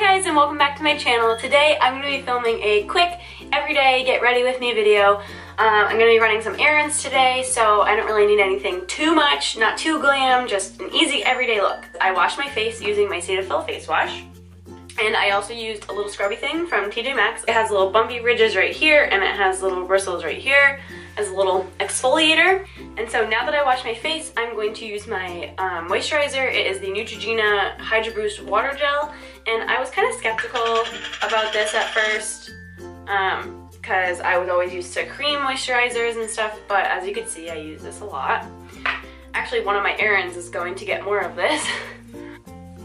Hi guys, and welcome back to my channel. Today I'm going to be filming a quick everyday get ready with me video. I'm going to be running some errands today, so I don't really need anything too much, not too glam, just an easy everyday look. I washed my face using my Cetaphil face wash, and I also used a little scrubby thing from TJ Maxx. It has little bumpy ridges right here, and it has little bristles right here as a little exfoliator. And so now that I washed my face, I'm going to use my moisturizer. It is the Neutrogena Hydro Boost Water Gel, and I was kind of skeptical about this at first because I was always used to cream moisturizers and stuff, but as you can see, I use this a lot. Actually, one of my errands is going to get more of this.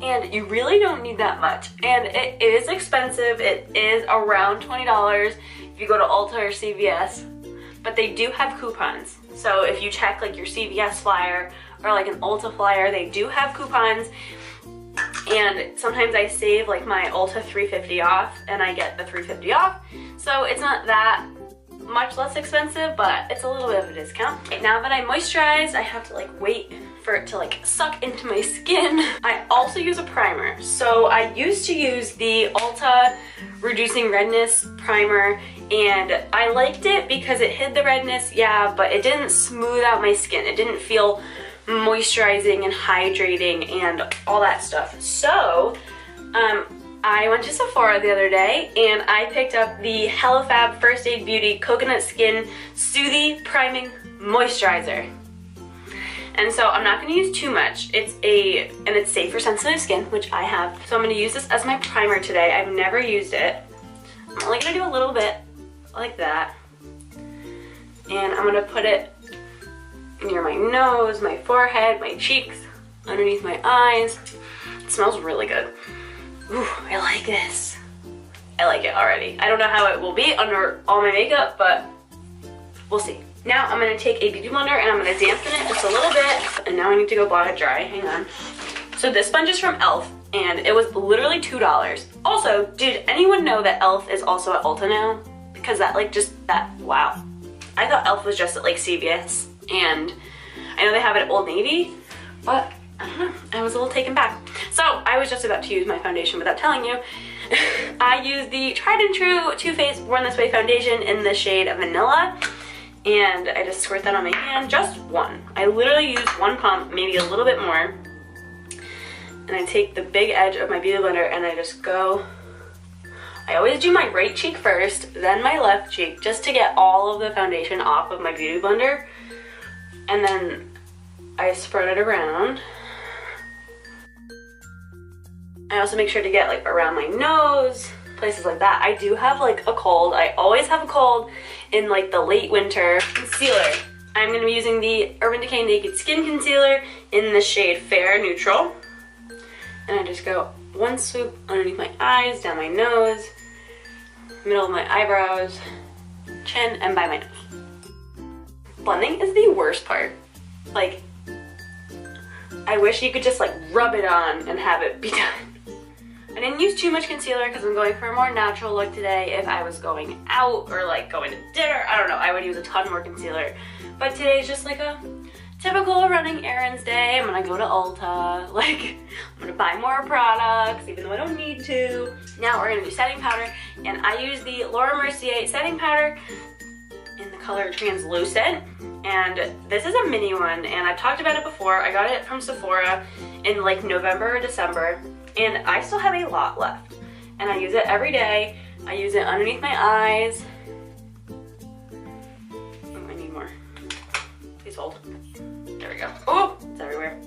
And you really don't need that much. And it is expensive. It is around $20 if you go to Ulta or CVS. But they do have coupons. So if you check like your CVS flyer or like an Ulta flyer, they do have coupons. And sometimes I save like my Ulta $3.50 off and I get the $3.50 off. So it's not that much less expensive, but it's a little bit of a discount. Okay, now that I'm moisturized, I have to like wait for it to like suck into my skin. I also use a primer. So I used to use the Ulta Reducing Redness Primer, and I liked it because it hid the redness, yeah, but it didn't smooth out my skin. It didn't feel moisturizing and hydrating and all that stuff. So I went to Sephora the other day and I picked up the HelloFab First Aid Beauty Coconut Skin Soothing Priming Moisturizer. And so I'm not going to use too much. It's safe for sensitive skin, which I have. So I'm going to use this as my primer today. I've never used it. I'm only going to do a little bit like that. And I'm going to put it near my nose, my forehead, my cheeks, underneath my eyes. It smells really good. Ooh, I like this. I like it already. I don't know how it will be under all my makeup, but we'll see. Now I'm going to take a beauty blender and I'm going to dampen it just a little bit. And now I need to go blot it dry. Hang on. So this sponge is from e.l.f. and it was literally $2. Also, did anyone know that e.l.f. is also at Ulta now? Because that wow. I thought e.l.f. was just at like CVS, and I know they have it at Old Navy, but I don't know, I was a little taken back. So I was just about to use my foundation without telling you. I used the tried and true Too Faced Born This Way foundation in the shade Vanilla. And I just squirt that on my hand, just one. I literally use one pump, maybe a little bit more. And I take the big edge of my beauty blender and I just go. I always do my right cheek first, then my left cheek, just to get all of the foundation off of my beauty blender. And then I spread it around. I also make sure to get like around my nose, places like that. I do have like a cold. I always have a cold in like the late winter. Concealer. I'm going to be using the Urban Decay Naked Skin Concealer in the shade Fair Neutral. And I just go one swoop underneath my eyes, down my nose, middle of my eyebrows, chin, and by my nose. Blending is the worst part. Like, I wish you could just like rub it on and have it be done. I didn't use too much concealer because I'm going for a more natural look today. If I was going out or like going to dinner, I don't know, I would use a ton more concealer. But today's just like a typical running errands day. I'm gonna go to Ulta, like I'm gonna buy more products even though I don't need to. Now we're gonna do setting powder, and I use the Laura Mercier setting powder in the color Translucent. And this is a mini one, and I've talked about it before. I got it from Sephora in like November or December. And I still have a lot left. And I use it every day. I use it underneath my eyes. Oh, I need more. Please hold. There we go. Oh, it's everywhere.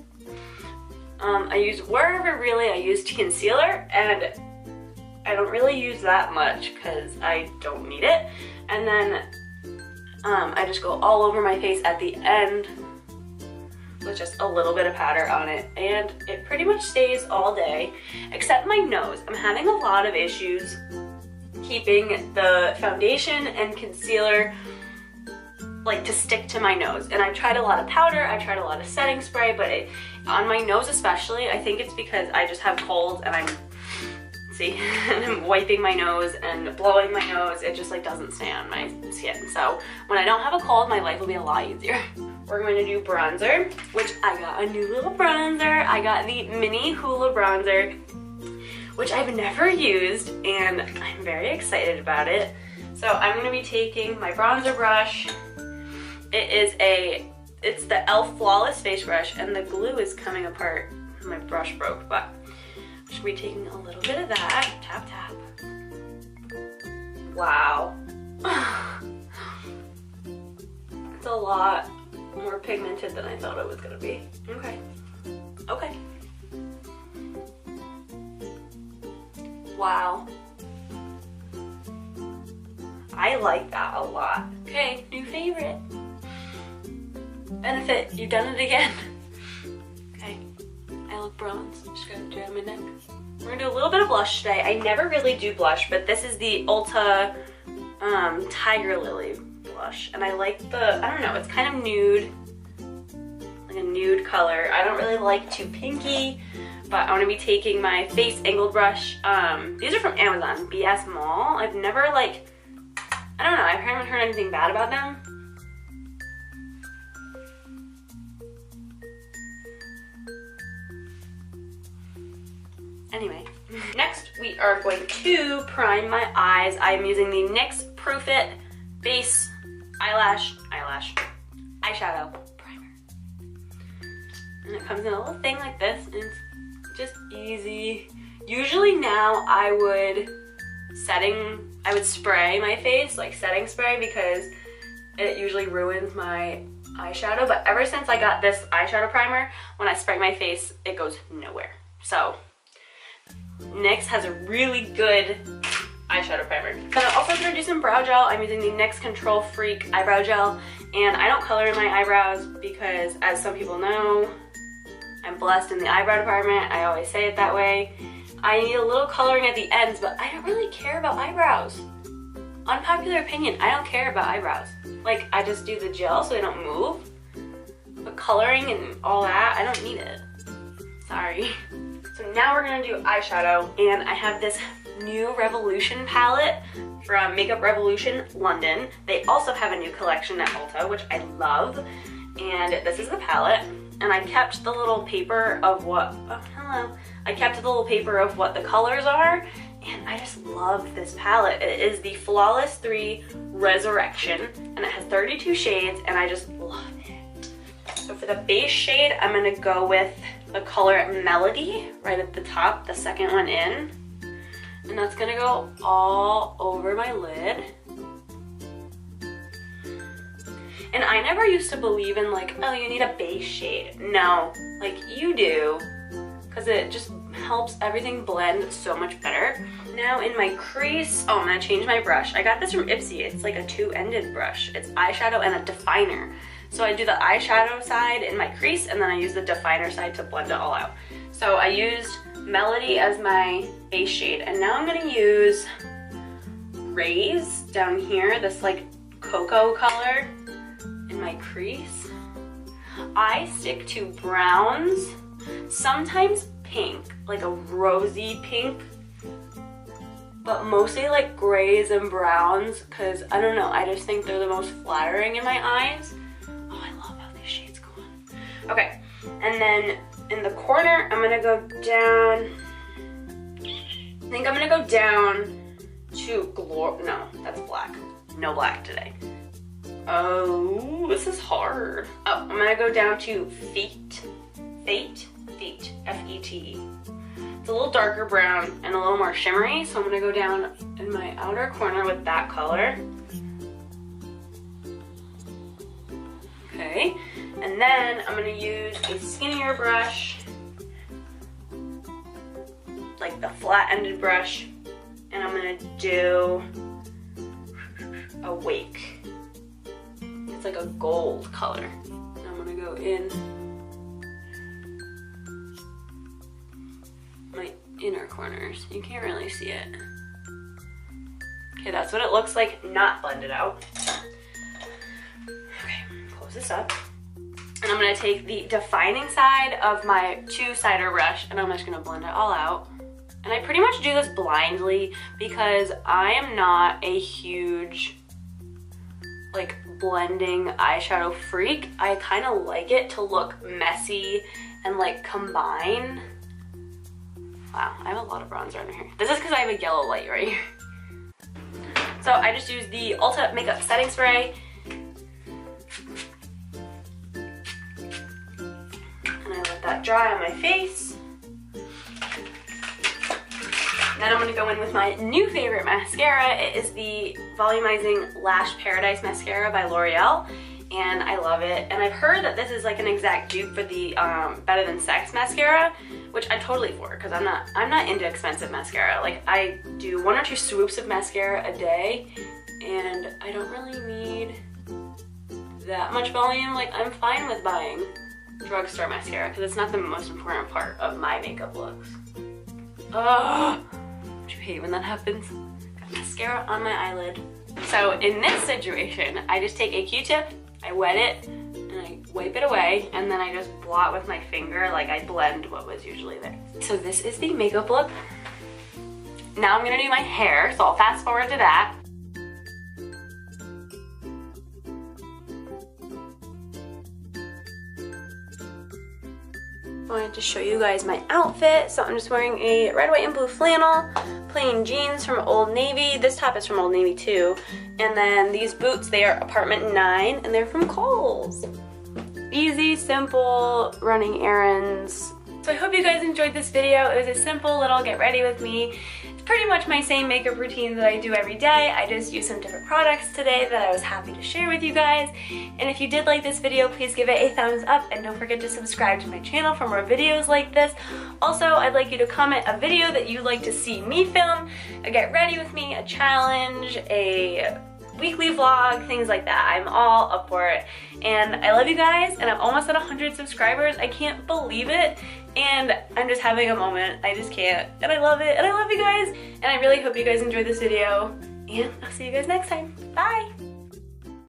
I use wherever really I used concealer, and I don't really use that much because I don't need it. And then I just go all over my face at the end with just a little bit of powder on it, and it pretty much stays all day except my nose. I'm having a lot of issues keeping the foundation and concealer like to stick to my nose, and I've tried a lot of powder, I've tried a lot of setting spray, but on my nose especially, I think it's because I just have colds and I'm wiping my nose and blowing my nose. It just like doesn't stay on my skin. So when I don't have a cold, my life will be a lot easier. We're going to do bronzer, which I got a new little bronzer. I got the mini Hoola bronzer, which I've never used, and I'm very excited about it. So I'm gonna be taking my bronzer brush. It's the e.l.f. Flawless Face Brush, and the glue is coming apart. My brush broke, but I'm just gonna be taking a little bit of that. Tap, tap. Wow. It's a lot more pigmented than I thought it was gonna be. Okay. Okay. Wow. I like that a lot. Okay, new favorite. Benefit, you've done it again. Okay, I look bronze. Just gonna do it on my neck. We're gonna do a little bit of blush today. I never really do blush, but this is the Ulta Tiger Lily blush. And I like the, I don't know, it's kind of nude. Like a nude color. I don't really like too pinky, but I want to be taking my face angled brush. These are from Amazon, BS Mall. I've never I don't know, I haven't heard anything bad about them. Anyway, next we are going to prime my eyes. I'm using the NYX Proof It Base Eyeshadow Primer. And it comes in a little thing like this, and it's just easy. Usually now I would spray my face, like setting spray, because it usually ruins my eyeshadow. But ever since I got this eyeshadow primer, when I spray my face, it goes nowhere. So NYX has a really good eyeshadow primer. And I'm also going to do some brow gel. I'm using the NYX Control Freak eyebrow gel, and I don't color in my eyebrows because, as some people know, I'm blessed in the eyebrow department. I always say it that way. I need a little coloring at the ends, but I don't really care about eyebrows. Unpopular opinion, I don't care about eyebrows. Like, I just do the gel so they don't move. But coloring and all that, I don't need it. Sorry. So now we're gonna do eyeshadow, and I have this new Revolution palette from Makeup Revolution London. They also have a new collection at Ulta, which I love. And this is the palette. And I kept the little paper of what, oh, hello. I kept the little paper of what the colors are, and I just love this palette. It is the Flawless 3 Resurrection, and it has 32 shades, and I just love it. So for the base shade, I'm gonna go with the color Melody right at the top, the second one in. And that's gonna go all over my lid. And I never used to believe in like, oh, you need a base shade. No, like you do, because it just helps everything blend so much better. Now in my crease, oh, I'm gonna change my brush. I got this from Ipsy. It's like a two-ended brush. It's eyeshadow and a definer. So I do the eyeshadow side in my crease, and then I use the definer side to blend it all out. So I used Melody as my base shade, and now I'm gonna use Raise down here, this like cocoa color in my crease. I stick to browns, sometimes pink, like a rosy pink, but mostly like grays and browns, because I don't know, I just think they're the most flattering in my eyes. Oh, I love how these shades go on. Okay, and then in the corner, I'm gonna go down, I think I'm gonna go down to no, that's black. No black today. Oh, this is hard. Oh, I'm gonna go down to Feet, F-E-T-E. It's a little darker brown and a little more shimmery, so I'm gonna go down in my outer corner with that color. Okay, and then I'm gonna use a skinnier brush, like the flat-ended brush, and I'm gonna do Awake. It's like a gold color. And I'm gonna go in my inner corners. You can't really see it. Okay, that's what it looks like, not blended out. Okay, close this up. And I'm gonna take the defining side of my two-sider brush, and I'm just gonna blend it all out. And I pretty much do this blindly because I am not a huge like blending eyeshadow freak. I kind of like it to look messy and like combine. Wow, I have a lot of bronzer under here. This is because I have a yellow light right here. So I just used the Ulta Makeup Setting Spray. And I let that dry on my face. Then I'm going to go in with my new favorite mascara. It is the Volumizing Lash Paradise Mascara by L'Oreal. And I love it. And I've heard that this is like an exact dupe for the Better Than Sex mascara, which I'm totally for, because I'm not into expensive mascara. Like, I do 1 or 2 swoops of mascara a day, and I don't really need that much volume. Like, I'm fine with buying drugstore mascara, because it's not the most important part of my makeup looks. Oh, don't you hate when that happens? Got mascara on my eyelid. So in this situation, I just take a Q-tip, I wet it, and I wipe it away, and then I just blot with my finger, like I blend what was usually there. So this is the makeup look. Now I'm gonna do my hair, so I'll fast forward to that. I wanted to show you guys my outfit. So I'm just wearing a red, white, and blue flannel, plain jeans from Old Navy. This top is from Old Navy too. And then these boots, they are Apartment 9, and they're from Kohl's. Easy, simple, running errands. So I hope you guys enjoyed this video. It was a simple little get ready with me. It's pretty much my same makeup routine that I do every day. I just used some different products today that I was happy to share with you guys. And if you did like this video, please give it a thumbs up, and don't forget to subscribe to my channel for more videos like this. Also, I'd like you to comment a video that you'd like to see me film, a get ready with me, a challenge, a weekly vlog, things like that. I'm all up for it. And I love you guys, and I'm almost at 100 subscribers. I can't believe it, and I'm just having a moment. I just can't, and I love it, and I love you guys, and I really hope you guys enjoyed this video, and I'll see you guys next time. Bye!